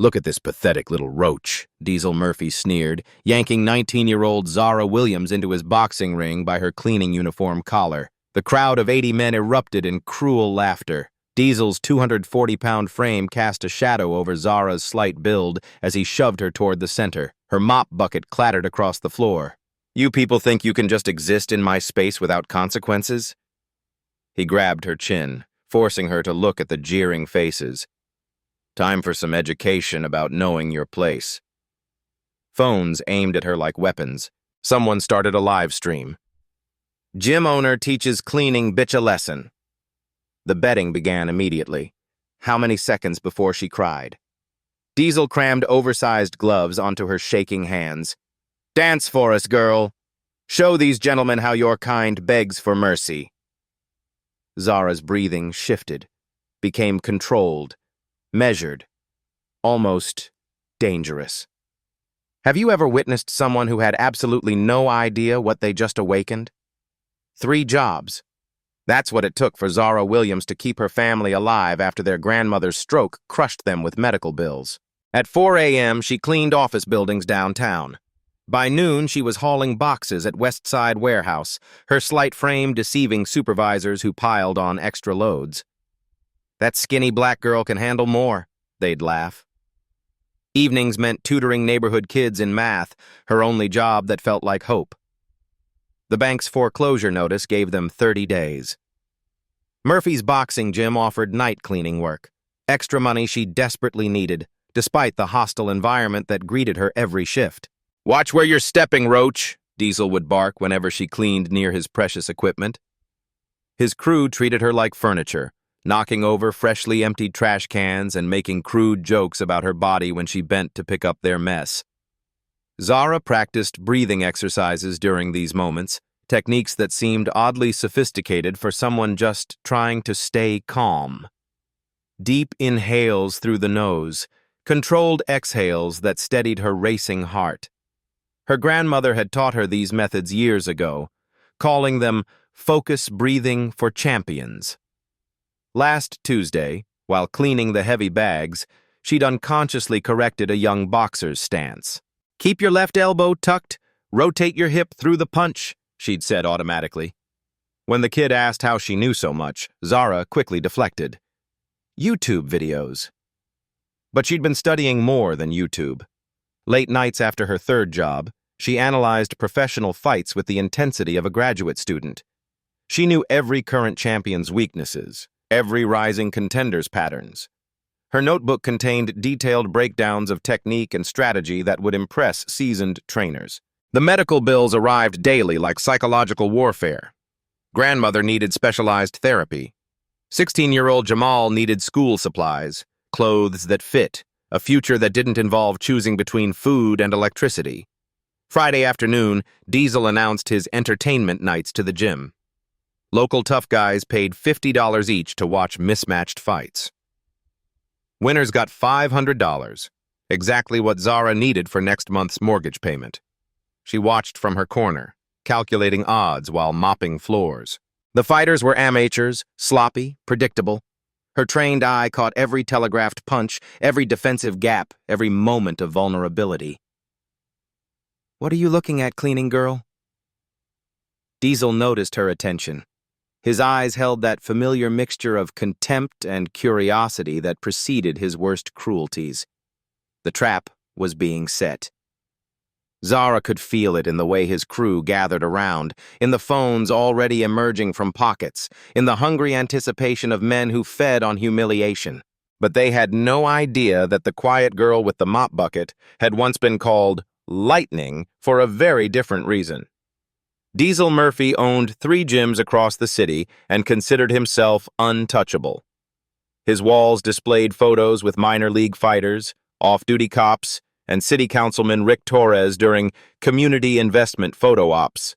Look at this pathetic little roach, Diesel Murphy sneered, yanking 19-year-old Zara Williams into his boxing ring by her cleaning uniform collar. The crowd of 80 men erupted in cruel laughter. Diesel's 240-pound frame cast a shadow over Zara's slight build as he shoved her toward the center. Her mop bucket clattered across the floor. "You people think you can just exist in my space without consequences?" He grabbed her chin, forcing her to look at the jeering faces. "Time for some education about knowing your place." Phones aimed at her like weapons. Someone started a live stream. "Gym owner teaches cleaning bitch a lesson." The betting began immediately. How many seconds before she cried? Diesel crammed oversized gloves onto her shaking hands. "Dance for us, girl. Show these gentlemen how your kind begs for mercy." Zara's breathing shifted, became controlled, measured, almost dangerous. Have you ever witnessed someone who had absolutely no idea what they just awakened? 3 jobs. That's what it took for Zara Williams to keep her family alive after their grandmother's stroke crushed them with medical bills. At 4 a.m., she cleaned office buildings downtown. By noon, she was hauling boxes at West Side Warehouse, her slight frame deceiving supervisors who piled on extra loads. "That skinny black girl can handle more," they'd laugh. Evenings meant tutoring neighborhood kids in math, her only job that felt like hope. The bank's foreclosure notice gave them 30 days. Murphy's boxing gym offered night cleaning work, extra money she desperately needed, despite the hostile environment that greeted her every shift. "Watch where you're stepping, Roach," Diesel would bark whenever she cleaned near his precious equipment. His crew treated her like furniture, knocking over freshly emptied trash cans and making crude jokes about her body when she bent to pick up their mess. Zara practiced breathing exercises during these moments, techniques that seemed oddly sophisticated for someone just trying to stay calm. Deep inhales through the nose, controlled exhales that steadied her racing heart. Her grandmother had taught her these methods years ago, calling them focus breathing for champions. Last Tuesday, while cleaning the heavy bags, she'd unconsciously corrected a young boxer's stance. "Keep your left elbow tucked, rotate your hip through the punch," she'd said automatically. When the kid asked how she knew so much, Zara quickly deflected. YouTube videos. But she'd been studying more than YouTube. Late nights after her 3rd job, she analyzed professional fights with the intensity of a graduate student. She knew every current champion's weaknesses, every rising contender's patterns. Her notebook contained detailed breakdowns of technique and strategy that would impress seasoned trainers. The medical bills arrived daily like psychological warfare. Grandmother needed specialized therapy. 16-year-old Jamal needed school supplies, clothes that fit, a future that didn't involve choosing between food and electricity. Friday afternoon, Diesel announced his entertainment nights to the gym. Local tough guys paid $50 each to watch mismatched fights. Winners got $500, exactly what Zara needed for next month's mortgage payment. She watched from her corner, calculating odds while mopping floors. The fighters were amateurs, sloppy, predictable. Her trained eye caught every telegraphed punch, every defensive gap, every moment of vulnerability. "What are you looking at, cleaning girl?" Diesel noticed her attention. His eyes held that familiar mixture of contempt and curiosity that preceded his worst cruelties. The trap was being set. Zara could feel it in the way his crew gathered around, in the phones already emerging from pockets, in the hungry anticipation of men who fed on humiliation. But they had no idea that the quiet girl with the mop bucket had once been called Lightning for a very different reason. Diesel Murphy owned 3 gyms across the city and considered himself untouchable. His walls displayed photos with minor league fighters, off-duty cops, and city councilman Rick Torres during community investment photo ops.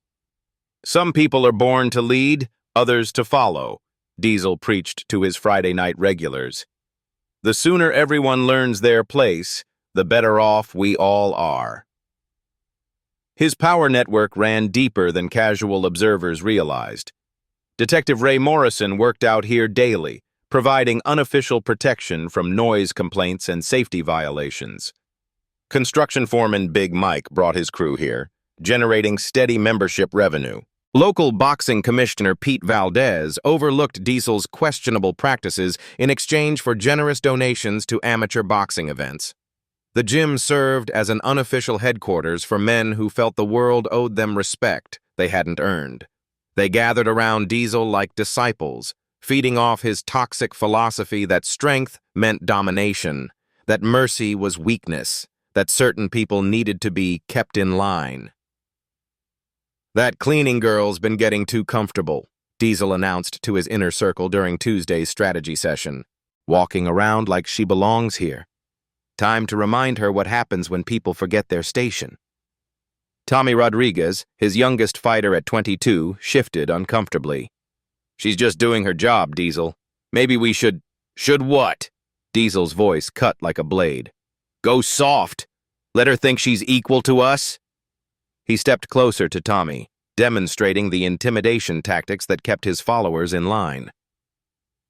"Some people are born to lead, others to follow," Diesel preached to his Friday night regulars. "The sooner everyone learns their place, the better off we all are." His power network ran deeper than casual observers realized. Detective Ray Morrison worked out here daily, providing unofficial protection from noise complaints and safety violations. Construction foreman Big Mike brought his crew here, generating steady membership revenue. Local boxing commissioner Pete Valdez overlooked Diesel's questionable practices in exchange for generous donations to amateur boxing events. The gym served as an unofficial headquarters for men who felt the world owed them respect they hadn't earned. They gathered around Diesel like disciples, feeding off his toxic philosophy that strength meant domination, that mercy was weakness, that certain people needed to be kept in line. "That cleaning girl's been getting too comfortable," Diesel announced to his inner circle during Tuesday's strategy session, "walking around like she belongs here. Time to remind her what happens when people forget their station." Tommy Rodriguez, his youngest fighter at 22, shifted uncomfortably. "She's just doing her job, Diesel. Maybe we should..." "Should what?" Diesel's voice cut like a blade. "Go soft. Let her think she's equal to us." He stepped closer to Tommy, demonstrating the intimidation tactics that kept his followers in line.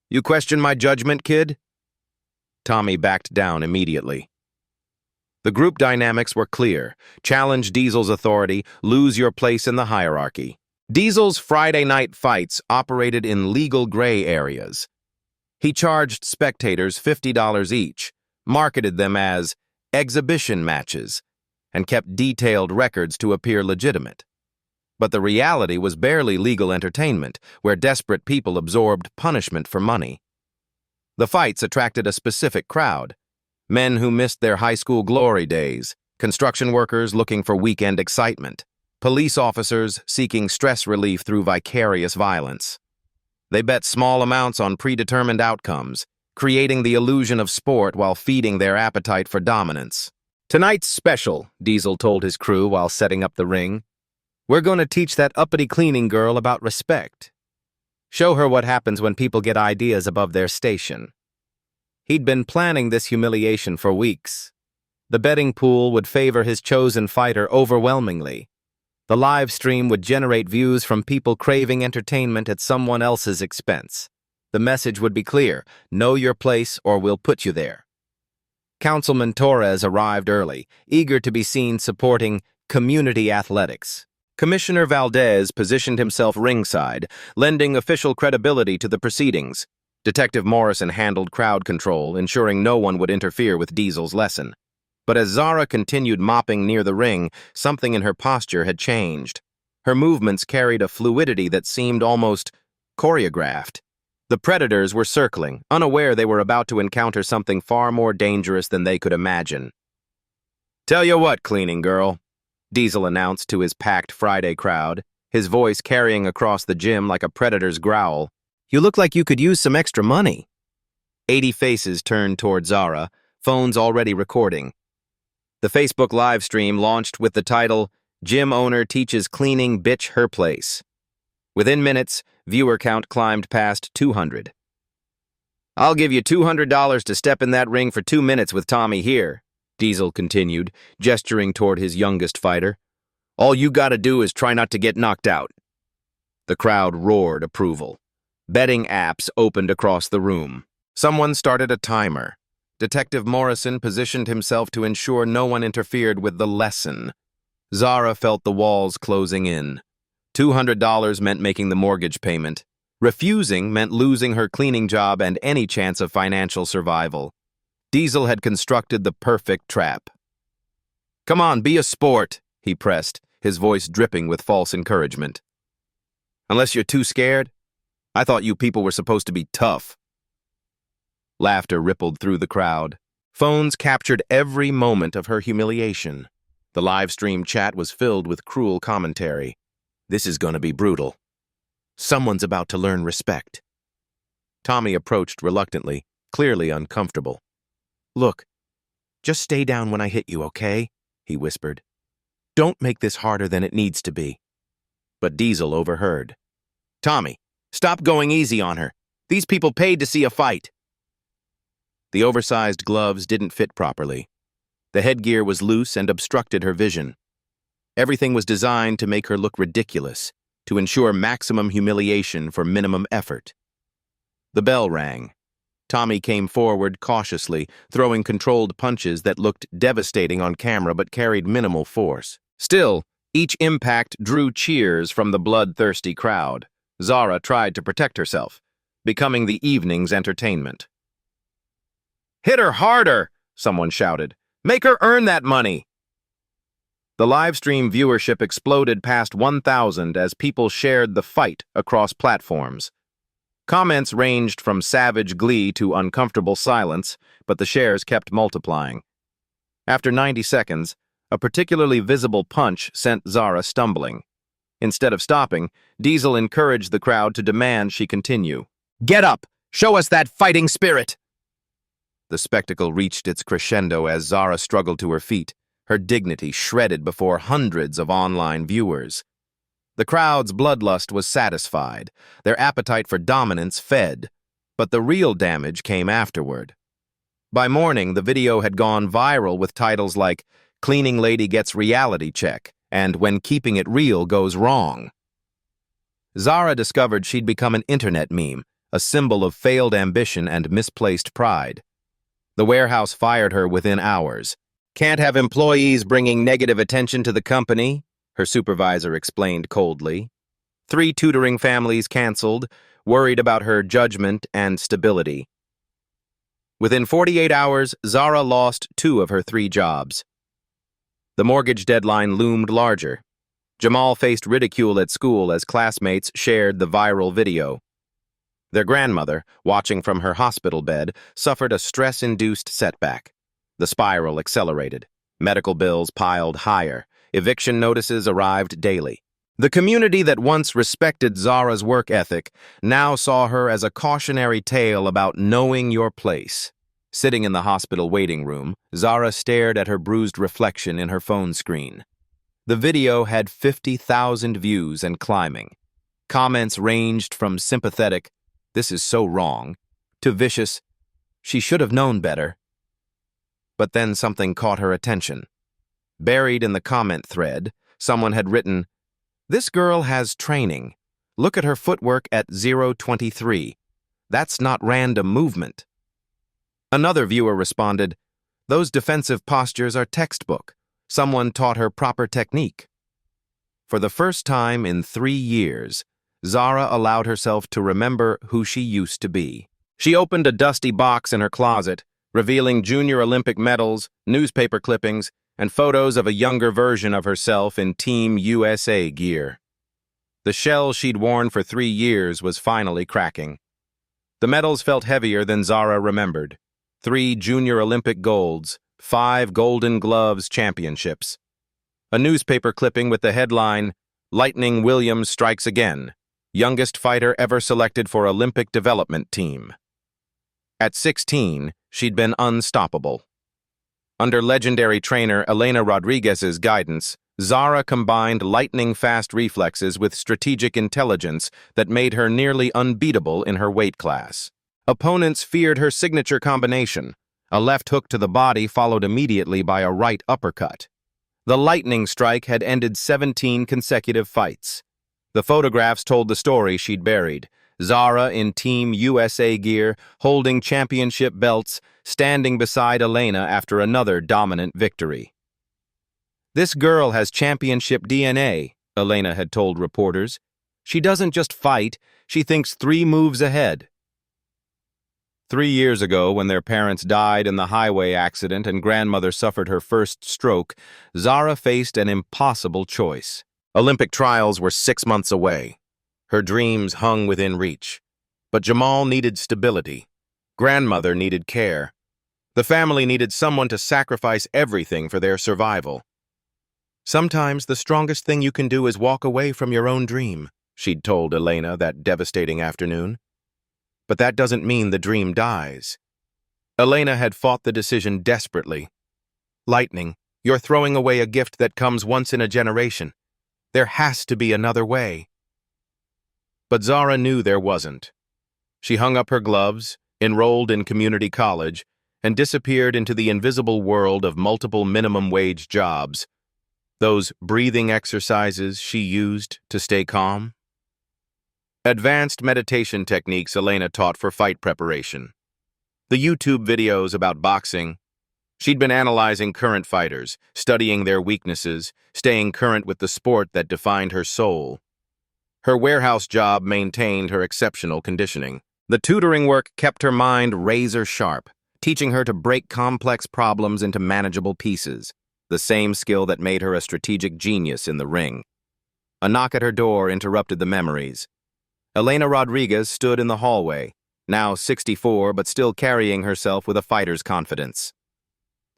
"You question my judgment, kid?" Tommy backed down immediately. The group dynamics were clear. Challenge Diesel's authority, lose your place in the hierarchy. Diesel's Friday night fights operated in legal gray areas. He charged spectators $50 each, marketed them as exhibition matches, and kept detailed records to appear legitimate. But the reality was barely legal entertainment, where desperate people absorbed punishment for money. The fights attracted a specific crowd: men who missed their high school glory days, construction workers looking for weekend excitement, police officers seeking stress relief through vicarious violence. They bet small amounts on predetermined outcomes, creating the illusion of sport while feeding their appetite for dominance. "Tonight's special," Diesel told his crew while setting up the ring. "We're going to teach that uppity cleaning girl about respect. Show her what happens when people get ideas above their station." He'd been planning this humiliation for weeks. The betting pool would favor his chosen fighter overwhelmingly. The live stream would generate views from people craving entertainment at someone else's expense. The message would be clear: know your place or we'll put you there. Councilman Torres arrived early, eager to be seen supporting community athletics. Commissioner Valdez positioned himself ringside, lending official credibility to the proceedings. Detective Morrison handled crowd control, ensuring no one would interfere with Diesel's lesson. But as Zara continued mopping near the ring, something in her posture had changed. Her movements carried a fluidity that seemed almost choreographed. The predators were circling, unaware they were about to encounter something far more dangerous than they could imagine. "Tell you what, cleaning girl," Diesel announced to his packed Friday crowd, his voice carrying across the gym like a predator's growl. "You look like you could use some extra money." 80 faces turned toward Zara, phones already recording. The Facebook live stream launched with the title, "Gym Owner Teaches Cleaning Bitch Her Place." Within minutes, viewer count climbed past 200. "I'll give you $200 to step in that ring for 2 minutes with Tommy here," Diesel continued, gesturing toward his youngest fighter. "All you gotta do is try not to get knocked out." The crowd roared approval. Betting apps opened across the room. Someone started a timer. Detective Morrison positioned himself to ensure no one interfered with the lesson. Zara felt the walls closing in. $200 meant making the mortgage payment. Refusing meant losing her cleaning job and any chance of financial survival. Diesel had constructed the perfect trap. "Come on, be a sport," he pressed, his voice dripping with false encouragement. "Unless you're too scared? I thought you people were supposed to be tough." Laughter rippled through the crowd. Phones captured every moment of her humiliation. The live stream chat was filled with cruel commentary. "This is going to be brutal. Someone's about to learn respect." Tommy approached reluctantly, clearly uncomfortable. "Look, just stay down when I hit you, okay?" he whispered. "Don't make this harder than it needs to be." But Diesel overheard. "Tommy, stop going easy on her. These people paid to see a fight." The oversized gloves didn't fit properly. The headgear was loose and obstructed her vision. Everything was designed to make her look ridiculous, to ensure maximum humiliation for minimum effort. The bell rang. Tommy came forward cautiously, throwing controlled punches that looked devastating on camera but carried minimal force. Still, each impact drew cheers from the bloodthirsty crowd. Zara tried to protect herself, becoming the evening's entertainment. "Hit her harder!" someone shouted. "Make her earn that money!" The livestream viewership exploded past 1,000 as people shared the fight across platforms. Comments ranged from savage glee to uncomfortable silence, but the shares kept multiplying. After 90 seconds, a particularly visible punch sent Zara stumbling. Instead of stopping, Diesel encouraged the crowd to demand she continue. "Get up! Show us that fighting spirit!" The spectacle reached its crescendo as Zara struggled to her feet, her dignity shredded before hundreds of online viewers. The crowd's bloodlust was satisfied, their appetite for dominance fed, but the real damage came afterward. By morning, the video had gone viral with titles like "Cleaning Lady Gets Reality Check" and "When Keeping It Real Goes Wrong." Zara discovered she'd become an internet meme, a symbol of failed ambition and misplaced pride. The warehouse fired her within hours. "Can't have employees bringing negative attention to the company," her supervisor explained coldly. 3 tutoring families canceled, worried about her judgment and stability. Within 48 hours, Zara lost 2 of her 3 jobs. The mortgage deadline loomed larger. Jamal faced ridicule at school as classmates shared the viral video. Their grandmother, watching from her hospital bed, suffered a stress-induced setback. The spiral accelerated. Medical bills piled higher. Eviction notices arrived daily. The community that once respected Zara's work ethic now saw her as a cautionary tale about knowing your place. Sitting in the hospital waiting room, Zara stared at her bruised reflection in her phone screen. The video had 50,000 views and climbing. Comments ranged from sympathetic, "This is so wrong," to vicious, "She should have known better." But then something caught her attention. Buried in the comment thread, someone had written, "This girl has training. Look at her footwork at 0:23. That's not random movement." Another viewer responded, "Those defensive postures are textbook. Someone taught her proper technique." For the first time in 3 years, Zara allowed herself to remember who she used to be. She opened a dusty box in her closet, revealing junior Olympic medals, newspaper clippings, and photos of a younger version of herself in Team USA gear. The shell she'd worn for 3 years was finally cracking. The medals felt heavier than Zara remembered. 3 junior Olympic golds, 5 Golden Gloves championships. A newspaper clipping with the headline, "Lightning Williams Strikes Again, Youngest Fighter Ever Selected for Olympic Development Team." At 16, she'd been unstoppable. Under legendary trainer Elena Rodriguez's guidance, Zara combined lightning-fast reflexes with strategic intelligence that made her nearly unbeatable in her weight class. Opponents feared her signature combination, a left hook to the body followed immediately by a right uppercut. The lightning strike had ended 17 consecutive fights. The photographs told the story she'd buried. Zara in Team USA gear, holding championship belts, standing beside Elena after another dominant victory. "This girl has championship DNA," Elena had told reporters. "She doesn't just fight, she thinks 3 moves ahead." 3 years ago, when their parents died in the highway accident and grandmother suffered her first stroke, Zara faced an impossible choice. Olympic trials were 6 months away. Her dreams hung within reach. But Jamal needed stability. Grandmother needed care. The family needed someone to sacrifice everything for their survival. "Sometimes the strongest thing you can do is walk away from your own dream," she'd told Elena that devastating afternoon. But that doesn't mean the dream dies. Elena had fought the decision desperately. "Lightning, you're throwing away a gift that comes once in a generation. There has to be another way." But Zara knew there wasn't. She hung up her gloves, enrolled in community college, and disappeared into the invisible world of multiple minimum wage jobs. Those breathing exercises she used to stay calm. Advanced meditation techniques Elena taught for fight preparation. The YouTube videos about boxing. She'd been analyzing current fighters, studying their weaknesses, staying current with the sport that defined her soul. Her warehouse job maintained her exceptional conditioning. The tutoring work kept her mind razor sharp, teaching her to break complex problems into manageable pieces, the same skill that made her a strategic genius in the ring. A knock at her door interrupted the memories. Elena Rodriguez stood in the hallway, now 64 but still carrying herself with a fighter's confidence.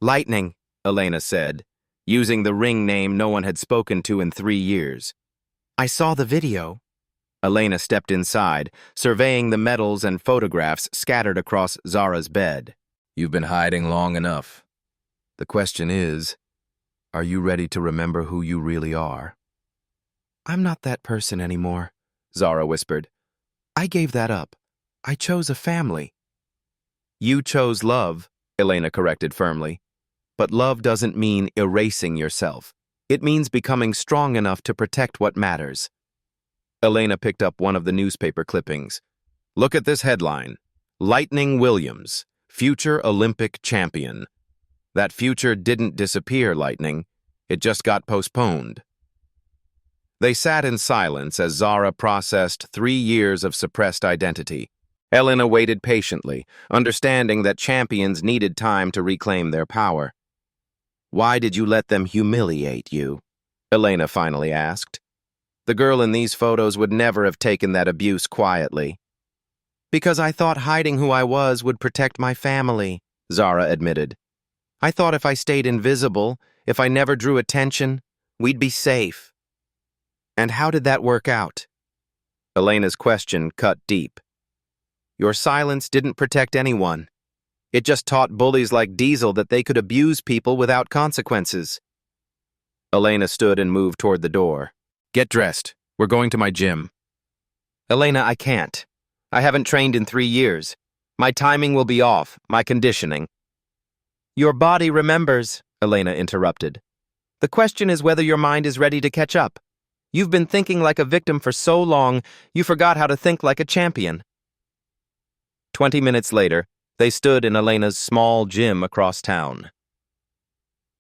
"Lightning," Elena said, using the ring name no one had spoken to in 3 years. "I saw the video." Elena stepped inside, surveying the medals and photographs scattered across Zara's bed. "You've been hiding long enough. The question is, are you ready to remember who you really are?" "I'm not that person anymore," Zara whispered. "I gave that up. I chose a family." "You chose love," Elena corrected firmly. "But love doesn't mean erasing yourself. It means becoming strong enough to protect what matters." Elena picked up one of the newspaper clippings. "Look at this headline. Lightning Williams, future Olympic champion." That future didn't disappear, Lightning. It just got postponed. They sat in silence as Zara processed 3 years of suppressed identity. Elena waited patiently, understanding that champions needed time to reclaim their power. "Why did you let them humiliate you?" Elena finally asked. The girl in these photos would never have taken that abuse quietly. "Because I thought hiding who I was would protect my family," Zara admitted. "I thought if I stayed invisible, if I never drew attention, we'd be safe." "And how did that work out?" Elena's question cut deep. "Your silence didn't protect anyone. It just taught bullies like Diesel that they could abuse people without consequences." Elena stood and moved toward the door. "Get dressed. We're going to my gym." "Elena, I can't. I haven't trained in 3 years. My timing will be off, my conditioning." "Your body remembers," Elena interrupted. "The question is whether your mind is ready to catch up. You've been thinking like a victim for so long, you forgot how to think like a champion." 20 minutes later, they stood in Elena's small gym across town.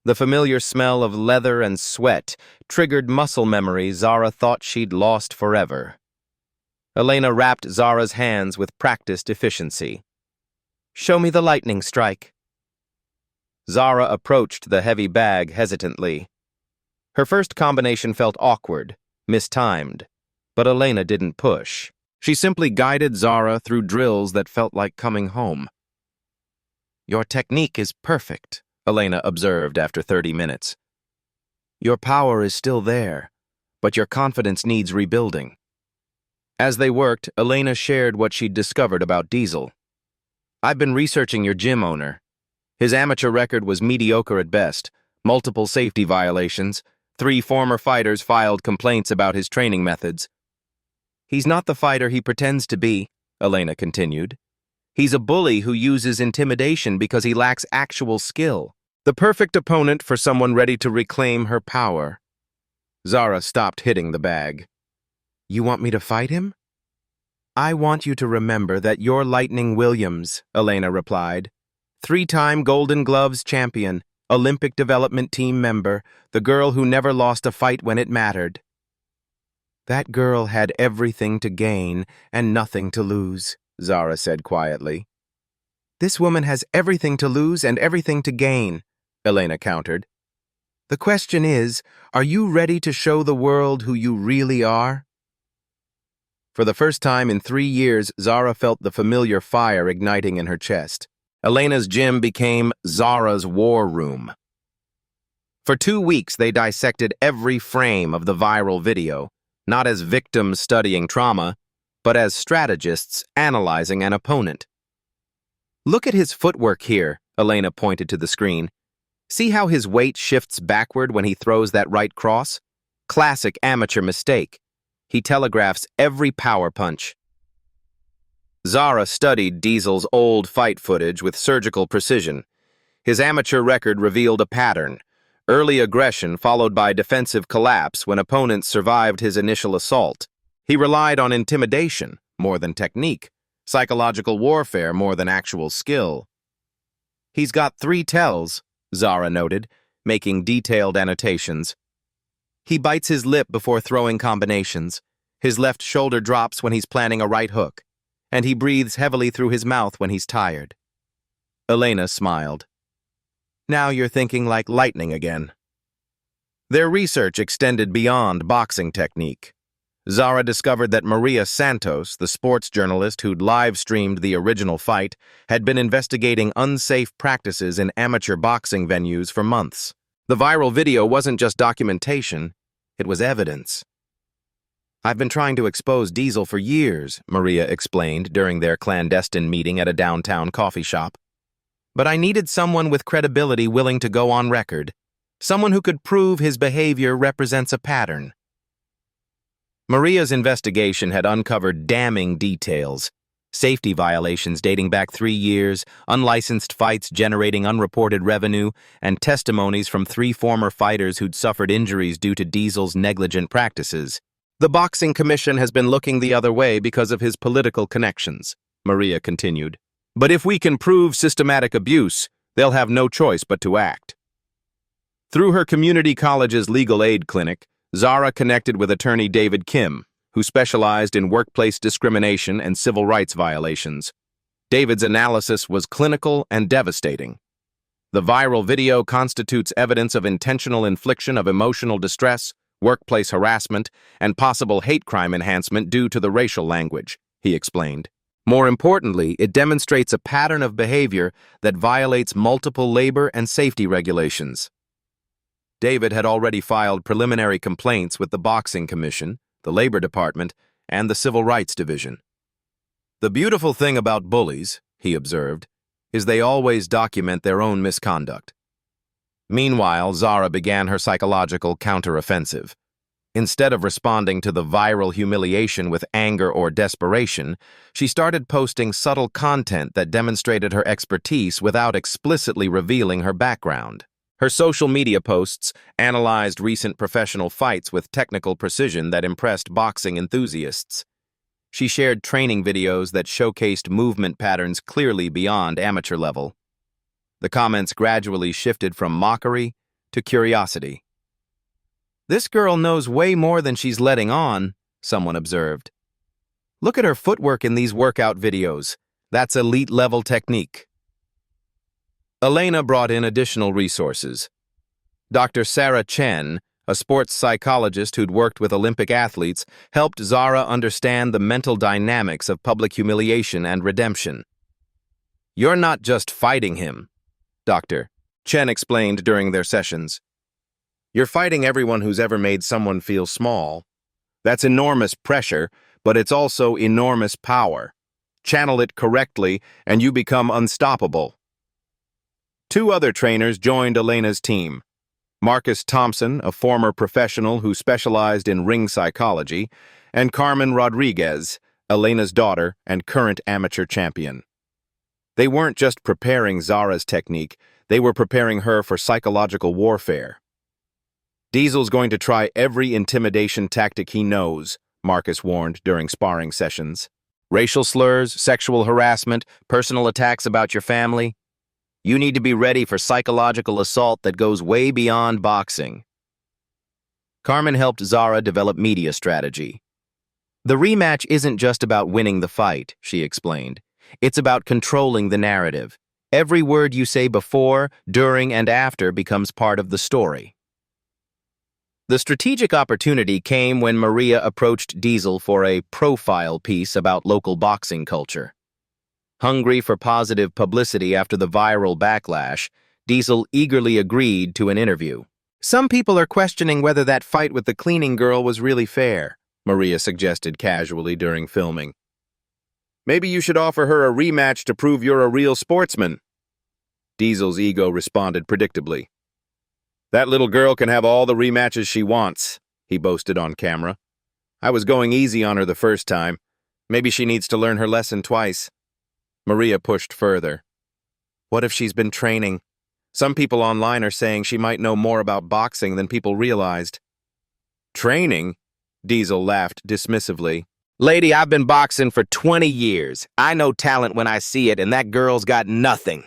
The familiar smell of leather and sweat triggered muscle memory Zara thought she'd lost forever. Elena wrapped Zara's hands with practiced efficiency. "Show me the lightning strike." Zara approached the heavy bag hesitantly. Her first combination felt awkward, mistimed, but Elena didn't push. She simply guided Zara through drills that felt like coming home. "Your technique is perfect," Elena observed after 30 minutes. "Your power is still there, but your confidence needs rebuilding." As they worked, Elena shared what she'd discovered about Diesel. "I've been researching your gym owner. His amateur record was mediocre at best, multiple safety violations, 3 former fighters filed complaints about his training methods." "He's not the fighter he pretends to be," Elena continued. "He's a bully who uses intimidation because he lacks actual skill. The perfect opponent for someone ready to reclaim her power." Zara stopped hitting the bag. "You want me to fight him?" "I want you to remember that you're Lightning Williams," Elena replied. 3-time Golden Gloves champion, Olympic development team member, the girl who never lost a fight when it mattered. "That girl had everything to gain and nothing to lose," Zara said quietly. "This woman has everything to lose and everything to gain," Elena countered. "The question is, are you ready to show the world who you really are?" For the first time in 3 years, Zara felt the familiar fire igniting in her chest. Elena's gym became Zara's war room. For 2 weeks, they dissected every frame of the viral video, not as victims studying trauma, but as strategists analyzing an opponent. "Look at his footwork here," Elena pointed to the screen. "See how his weight shifts backward when he throws that right cross? Classic amateur mistake. He telegraphs every power punch." Zara studied Diesel's old fight footage with surgical precision. His amateur record revealed a pattern: early aggression followed by defensive collapse when opponents survived his initial assault. He relied on intimidation more than technique, Psychological warfare more than actual skill. He's got 3 tells, Zara noted, making detailed annotations. He bites his lip before throwing combinations. His left shoulder drops when he's planning a right hook, and he breathes heavily through his mouth when he's tired. Elena smiled. Now you're thinking like lightning again. Their research extended beyond boxing technique. Zara discovered that Maria Santos, the sports journalist who'd live-streamed the original fight, had been investigating unsafe practices in amateur boxing venues for months. The viral video wasn't just documentation, it was evidence. I've been trying to expose Diesel for years, Maria explained during their clandestine meeting at a downtown coffee shop. But I needed someone with credibility willing to go on record, someone who could prove his behavior represents a pattern. Maria's investigation had uncovered damning details. Safety violations dating back 3 years, unlicensed fights generating unreported revenue, and testimonies from 3 former fighters who'd suffered injuries due to Diesel's negligent practices. The Boxing Commission has been looking the other way because of his political connections, Maria continued. But if we can prove systematic abuse, they'll have no choice but to act. Through her community college's legal aid clinic, Zara connected with attorney David Kim, who specialized in workplace discrimination and civil rights violations. David's analysis was clinical and devastating. The viral video constitutes evidence of intentional infliction of emotional distress, workplace harassment, and possible hate crime enhancement due to the racial language, he explained. More importantly, it demonstrates a pattern of behavior that violates multiple labor and safety regulations. David had already filed preliminary complaints with the Boxing Commission, the Labor Department, and the Civil Rights Division. The beautiful thing about bullies, he observed, is they always document their own misconduct. Meanwhile, Zara began her psychological counteroffensive. Instead of responding to the viral humiliation with anger or desperation, she started posting subtle content that demonstrated her expertise without explicitly revealing her background. Her social media posts analyzed recent professional fights with technical precision that impressed boxing enthusiasts. She shared training videos that showcased movement patterns clearly beyond amateur level. The comments gradually shifted from mockery to curiosity. This girl knows way more than she's letting on, someone observed. Look at her footwork in these workout videos. That's elite-level technique. Elena brought in additional resources. Dr. Sarah Chen, a sports psychologist who'd worked with Olympic athletes, helped Zara understand the mental dynamics of public humiliation and redemption. You're not just fighting him, Dr. Chen explained during their sessions. You're fighting everyone who's ever made someone feel small. That's enormous pressure, but it's also enormous power. Channel it correctly, and you become unstoppable. 2 other trainers joined Elena's team. Marcus Thompson, a former professional who specialized in ring psychology, and Carmen Rodriguez, Elena's daughter and current amateur champion. They weren't just preparing Zara's technique, they were preparing her for psychological warfare. Diesel's going to try every intimidation tactic he knows, Marcus warned during sparring sessions. Racial slurs, sexual harassment, personal attacks about your family. You need to be ready for psychological assault that goes way beyond boxing. Carmen helped Zara develop media strategy. The rematch isn't just about winning the fight, she explained. It's about controlling the narrative. Every word you say before, during, and after becomes part of the story. The strategic opportunity came when Maria approached Diesel for a profile piece about local boxing culture. Hungry for positive publicity after the viral backlash, Diesel eagerly agreed to an interview. Some people are questioning whether that fight with the cleaning girl was really fair, Maria suggested casually during filming. Maybe you should offer her a rematch to prove you're a real sportsman. Diesel's ego responded predictably. That little girl can have all the rematches she wants, he boasted on camera. I was going easy on her the first time. Maybe she needs to learn her lesson twice. Maria pushed further. What if she's been training? Some people online are saying she might know more about boxing than people realized. Training? Diesel laughed dismissively. Lady, I've been boxing for 20 years. I know talent when I see it, and that girl's got nothing.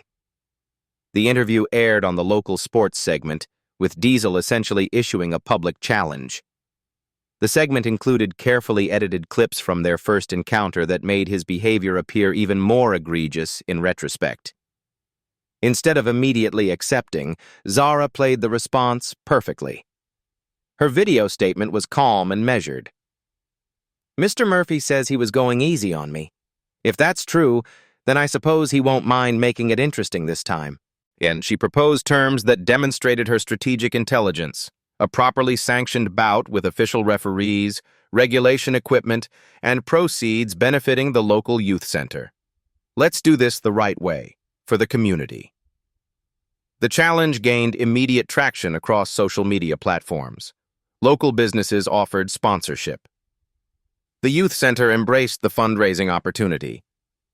The interview aired on the local sports segment, with Diesel essentially issuing a public challenge. The segment included carefully edited clips from their first encounter that made his behavior appear even more egregious in retrospect. Instead of immediately accepting, Zara played the response perfectly. Her video statement was calm and measured. Mr. Murphy says he was going easy on me. If that's true, then I suppose he won't mind making it interesting this time. And she proposed terms that demonstrated her strategic intelligence: a properly sanctioned bout with official referees, regulation equipment, and proceeds benefiting the local youth center. Let's do this the right way, for the community. The challenge gained immediate traction across social media platforms. Local businesses offered sponsorship. The youth center embraced the fundraising opportunity.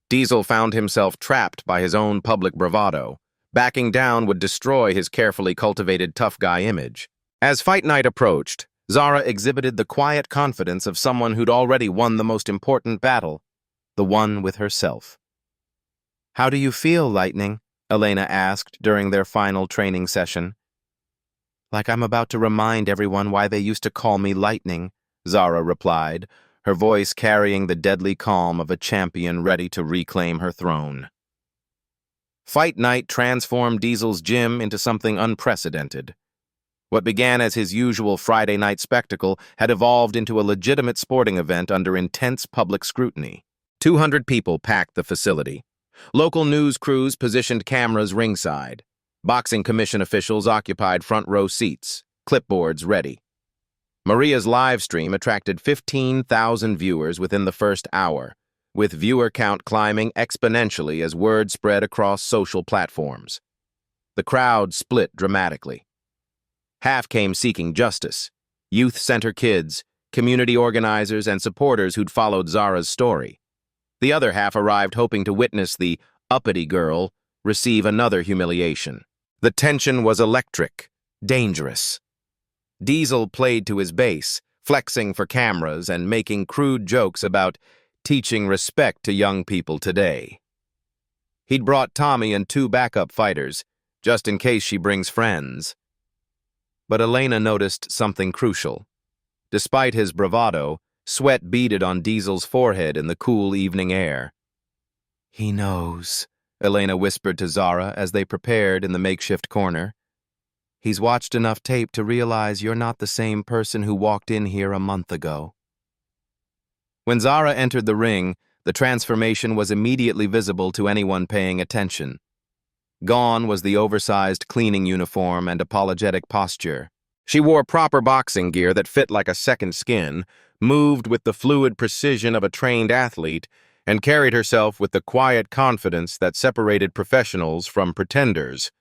Diesel found himself trapped by his own public bravado. Backing down would destroy his carefully cultivated tough guy image. As fight night approached, Zara exhibited the quiet confidence of someone who'd already won the most important battle, the one with herself. "How do you feel, Lightning?" Elena asked during their final training session. "Like I'm about to remind everyone why they used to call me Lightning," Zara replied, her voice carrying the deadly calm of a champion ready to reclaim her throne. Fight night transformed Diesel's gym into something unprecedented. What began as his usual Friday night spectacle had evolved into a legitimate sporting event under intense public scrutiny. 200 people packed the facility. Local news crews positioned cameras ringside. Boxing commission officials occupied front row seats, clipboards ready. Maria's live stream attracted 15,000 viewers within the first hour, with viewer count climbing exponentially as word spread across social platforms. The crowd split dramatically. Half came seeking justice: youth center kids, community organizers, and supporters who'd followed Zara's story. The other half arrived hoping to witness the uppity girl receive another humiliation. The tension was electric, dangerous. Diesel played to his base, flexing for cameras and making crude jokes about teaching respect to young people today. He'd brought Tommy and 2 backup fighters, just in case she brings friends. But Elena noticed something crucial. Despite his bravado, sweat beaded on Diesel's forehead in the cool evening air. "He knows," Elena whispered to Zara as they prepared in the makeshift corner. "He's watched enough tape to realize you're not the same person who walked in here a month ago." When Zara entered the ring, the transformation was immediately visible to anyone paying attention. Gone was the oversized cleaning uniform and apologetic posture. She wore proper boxing gear that fit like a second skin, moved with the fluid precision of a trained athlete, and carried herself with the quiet confidence that separated professionals from pretenders.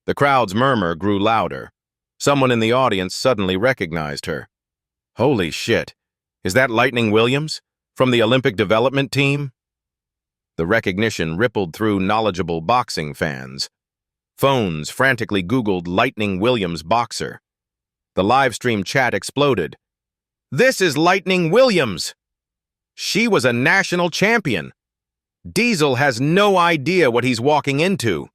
The crowd's murmur grew louder. Someone in the audience suddenly recognized her. "Holy shit, is that Lightning Williams? From the Olympic Development Team?" The recognition rippled through knowledgeable boxing fans. Phones frantically Googled Lightning Williams boxer. The live stream chat exploded. "This is Lightning Williams! She was a national champion! Diesel has no idea what he's walking into."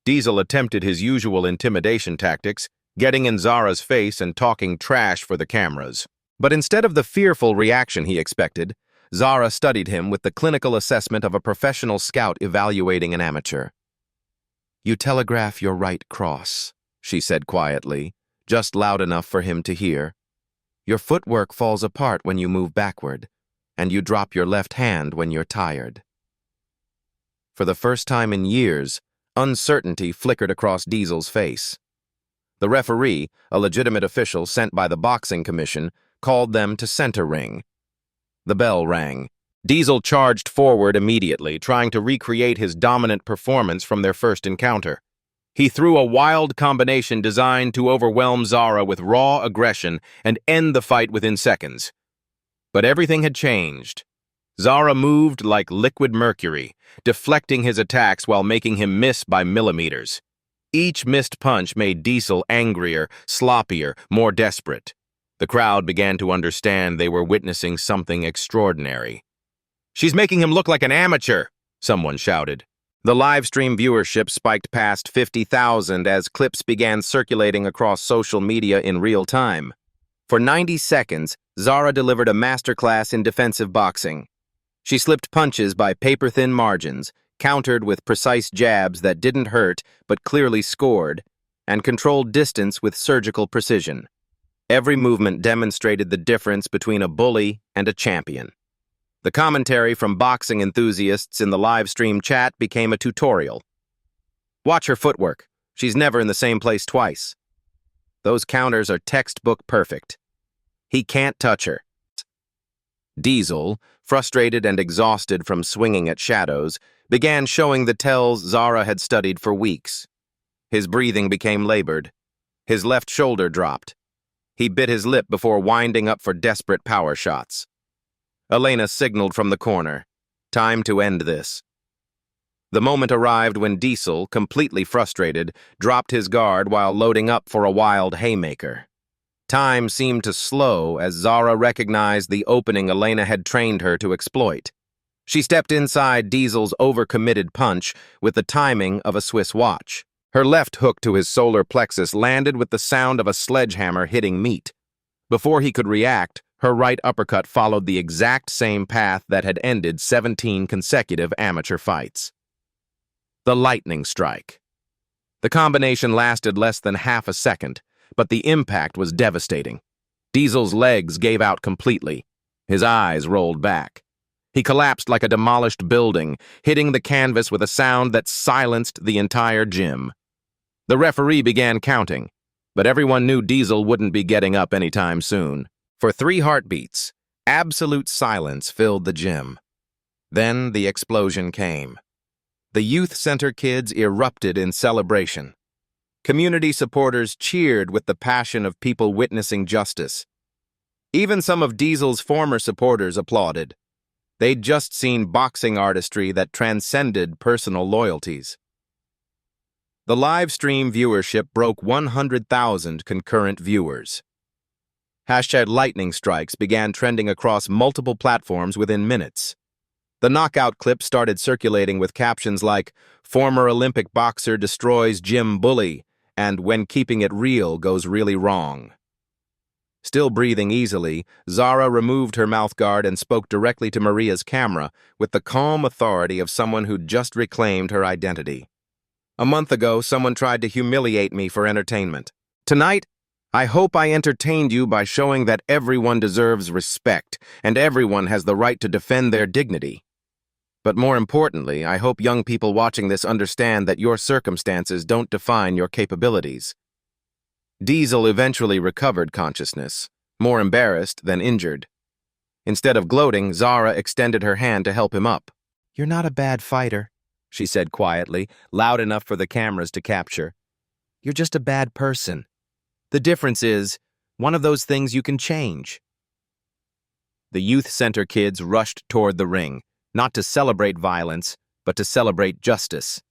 Diesel attempted his usual intimidation tactics, getting in Zara's face and talking trash for the cameras. But instead of the fearful reaction he expected, Zara studied him with the clinical assessment of a professional scout evaluating an amateur. "You telegraph your right cross," she said quietly, just loud enough for him to hear. "Your footwork falls apart when you move backward, and you drop your left hand when you're tired." For the first time in years, uncertainty flickered across Diesel's face. The referee, a legitimate official sent by the boxing commission, called them to center ring. The bell rang. Diesel charged forward immediately, trying to recreate his dominant performance from their first encounter. He threw a wild combination designed to overwhelm Zara with raw aggression and end the fight within seconds. But everything had changed. Zara moved like liquid mercury, deflecting his attacks while making him miss by millimeters. Each missed punch made Diesel angrier, sloppier, more desperate. The crowd began to understand they were witnessing something extraordinary. "She's making him look like an amateur," someone shouted. The live stream viewership spiked past 50,000 as clips began circulating across social media in real time. For 90 seconds, Zara delivered a masterclass in defensive boxing. She slipped punches by paper-thin margins, countered with precise jabs that didn't hurt but clearly scored, and controlled distance with surgical precision. Every movement demonstrated the difference between a bully and a champion. The commentary from boxing enthusiasts in the live stream chat became a tutorial. "Watch her footwork. She's never in the same place twice. Those counters are textbook perfect. He can't touch her." Diesel, frustrated and exhausted from swinging at shadows, began showing the tells Zara had studied for weeks. His breathing became labored. His left shoulder dropped. He bit his lip before winding up for desperate power shots. Elena signaled from the corner. Time to end this. The moment arrived when Diesel, completely frustrated, dropped his guard while loading up for a wild haymaker. Time seemed to slow as Zara recognized the opening Elena had trained her to exploit. She stepped inside Diesel's overcommitted punch with the timing of a Swiss watch. Her left hook to his solar plexus landed with the sound of a sledgehammer hitting meat. Before he could react, her right uppercut followed the exact same path that had ended 17 consecutive amateur fights. The lightning strike. The combination lasted less than half a second, but the impact was devastating. Diesel's legs gave out completely. His eyes rolled back. He collapsed like a demolished building, hitting the canvas with a sound that silenced the entire gym. The referee began counting, but everyone knew Diesel wouldn't be getting up anytime soon. For 3 heartbeats, absolute silence filled the gym. Then the explosion came. The youth center kids erupted in celebration. Community supporters cheered with the passion of people witnessing justice. Even some of Diesel's former supporters applauded. They'd just seen boxing artistry that transcended personal loyalties. The live stream viewership broke 100,000 concurrent viewers. #lightning strikes began trending across multiple platforms within minutes. The knockout clip started circulating with captions like, "Former Olympic boxer destroys gym bully," and "When keeping it real goes really wrong." Still breathing easily, Zara removed her mouthguard and spoke directly to Maria's camera with the calm authority of someone who'd just reclaimed her identity. "A month ago, someone tried to humiliate me for entertainment. Tonight, I hope I entertained you by showing that everyone deserves respect and everyone has the right to defend their dignity. But more importantly, I hope young people watching this understand that your circumstances don't define your capabilities." Diesel eventually recovered consciousness, more embarrassed than injured. Instead of gloating, Zara extended her hand to help him up. "You're not a bad fighter," she said quietly, loud enough for the cameras to capture. "You're just a bad person. The difference is, one of those things you can change." The youth center kids rushed toward the ring, not to celebrate violence, but to celebrate justice.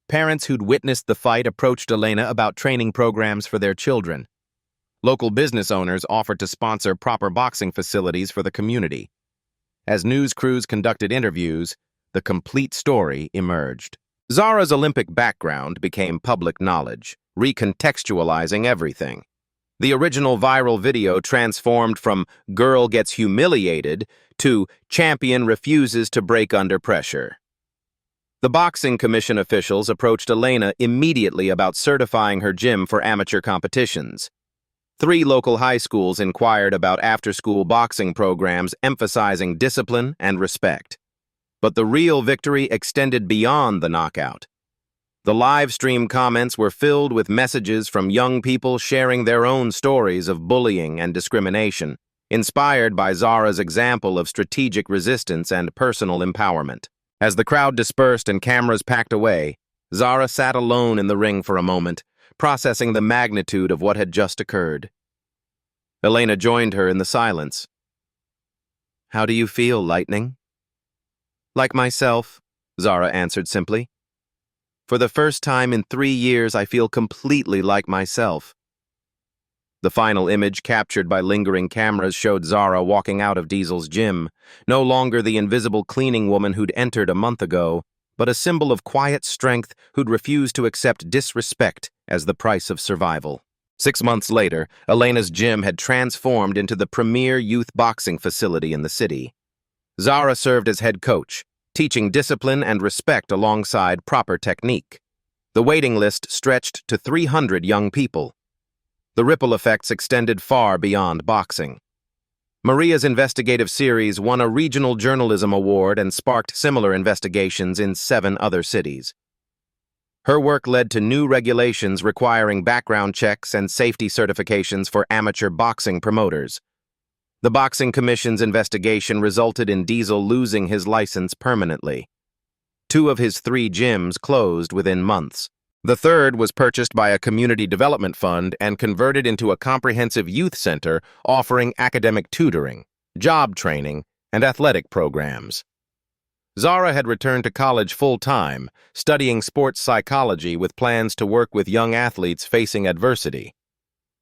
Parents who'd witnessed the fight approached Elena about training programs for their children. Local business owners offered to sponsor proper boxing facilities for the community. As news crews conducted interviews, the complete story emerged. Zara's Olympic background became public knowledge, recontextualizing everything. The original viral video transformed from "girl gets humiliated" to "champion refuses to break under pressure." The Boxing Commission officials approached Elena immediately about certifying her gym for amateur competitions. 3 local high schools inquired about after-school boxing programs emphasizing discipline and respect. But the real victory extended beyond the knockout. The live stream comments were filled with messages from young people sharing their own stories of bullying and discrimination, inspired by Zara's example of strategic resistance and personal empowerment. As the crowd dispersed and cameras packed away, Zara sat alone in the ring for a moment, processing the magnitude of what had just occurred. Elena joined her in the silence. "How do you feel, Lightning?" "Like myself," Zara answered simply. "For the first time in 3 years, I feel completely like myself." The final image captured by lingering cameras showed Zara walking out of Diesel's gym, no longer the invisible cleaning woman who'd entered a month ago, but a symbol of quiet strength who'd refused to accept disrespect as the price of survival. 6 months later, Elena's gym had transformed into the premier youth boxing facility in the city. Zara served as head coach, teaching discipline and respect alongside proper technique. The waiting list stretched to 300 young people. The ripple effects extended far beyond boxing. Maria's investigative series won a regional journalism award and sparked similar investigations in 7 other cities. Her work led to new regulations requiring background checks and safety certifications for amateur boxing promoters. The Boxing Commission's investigation resulted in Diesel losing his license permanently. 2 of his 3 gyms closed within months. The third was purchased by a community development fund and converted into a comprehensive youth center offering academic tutoring, job training, and athletic programs. Zara had returned to college full-time, studying sports psychology with plans to work with young athletes facing adversity.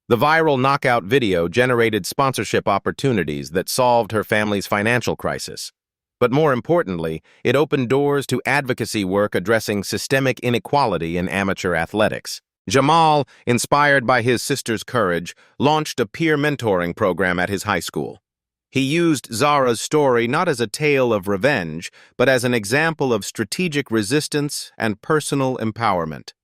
The viral knockout video generated sponsorship opportunities that solved her family's financial crisis. But more importantly, it opened doors to advocacy work addressing systemic inequality in amateur athletics. Jamal, inspired by his sister's courage, launched a peer mentoring program at his high school. He used Zara's story not as a tale of revenge, but as an example of strategic resistance and personal empowerment.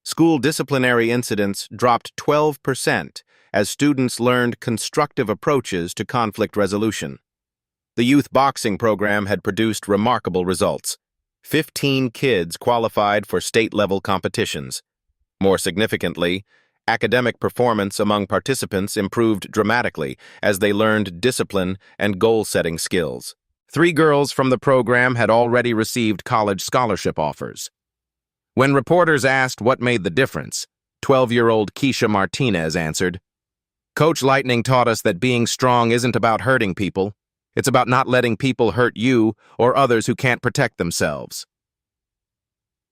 School disciplinary incidents dropped 12% as students learned constructive approaches to conflict resolution. The youth boxing program had produced remarkable results. 15 kids qualified for state-level competitions. More significantly, academic performance among participants improved dramatically as they learned discipline and goal-setting skills. 3 girls from the program had already received college scholarship offers. When reporters asked what made the difference, 12-year-old Keisha Martinez answered, "Coach Lightning taught us that being strong isn't about hurting people. It's about not letting people hurt you or others who can't protect themselves."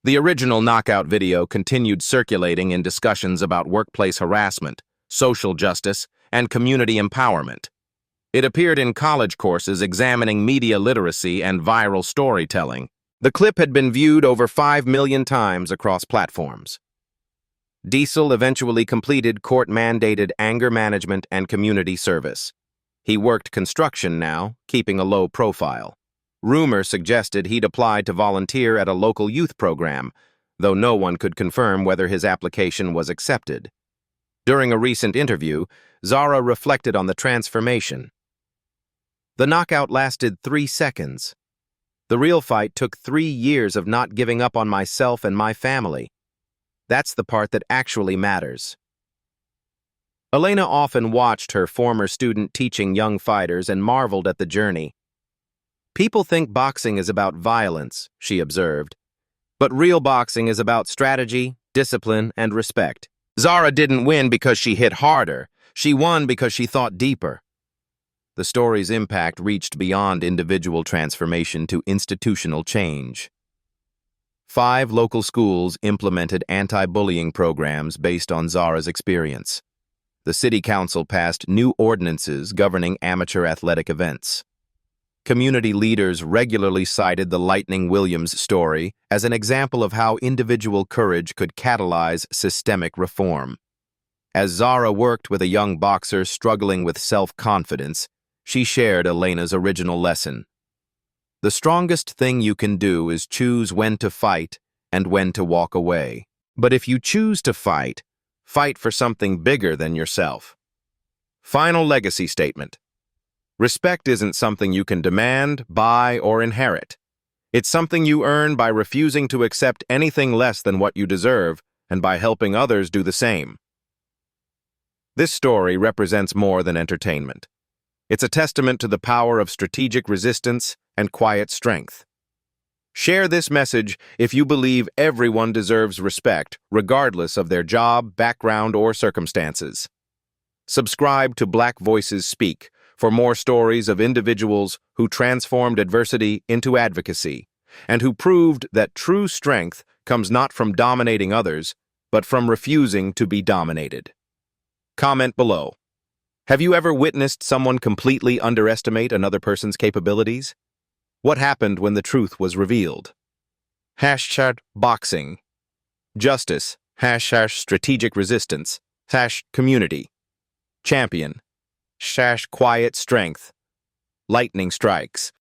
The original knockout video continued circulating in discussions about workplace harassment, social justice, and community empowerment. It appeared in college courses examining media literacy and viral storytelling. The clip had been viewed over 5 million times across platforms. Diesel eventually completed court-mandated anger management and community service. He worked construction now, keeping a low profile. Rumor suggested he'd applied to volunteer at a local youth program, though no one could confirm whether his application was accepted. During a recent interview, Zara reflected on the transformation. The knockout lasted 3 seconds. The real fight took 3 years of not giving up on myself and my family. That's the part that actually matters. Elena often watched her former student teaching young fighters and marveled at the journey. "People think boxing is about violence," she observed. "But real boxing is about strategy, discipline, and respect. Zara didn't win because she hit harder. She won because she thought deeper." The story's impact reached beyond individual transformation to institutional change. 5 local schools implemented anti-bullying programs based on Zara's experience. The city council passed new ordinances governing amateur athletic events. Community leaders regularly cited the Lightning Williams story as an example of how individual courage could catalyze systemic reform. As Zara worked with a young boxer struggling with self-confidence, she shared Elena's original lesson. The strongest thing you can do is choose when to fight and when to walk away. But if you choose to fight, fight for something bigger than yourself. Final legacy statement. Respect isn't something you can demand, buy, or inherit. It's something you earn by refusing to accept anything less than what you deserve and by helping others do the same. This story represents more than entertainment. It's a testament to the power of strategic resistance and quiet strength. Share this message if you believe everyone deserves respect, regardless of their job, background, or circumstances. Subscribe to Black Voices Speak for more stories of individuals who transformed adversity into advocacy and who proved that true strength comes not from dominating others, but from refusing to be dominated. Comment below. Have you ever witnessed someone completely underestimate another person's capabilities? What happened when the truth was revealed? Hashtag boxing. Justice. Hashtag strategic resistance. Hash community. Champion. Quiet strength. Lightning strikes.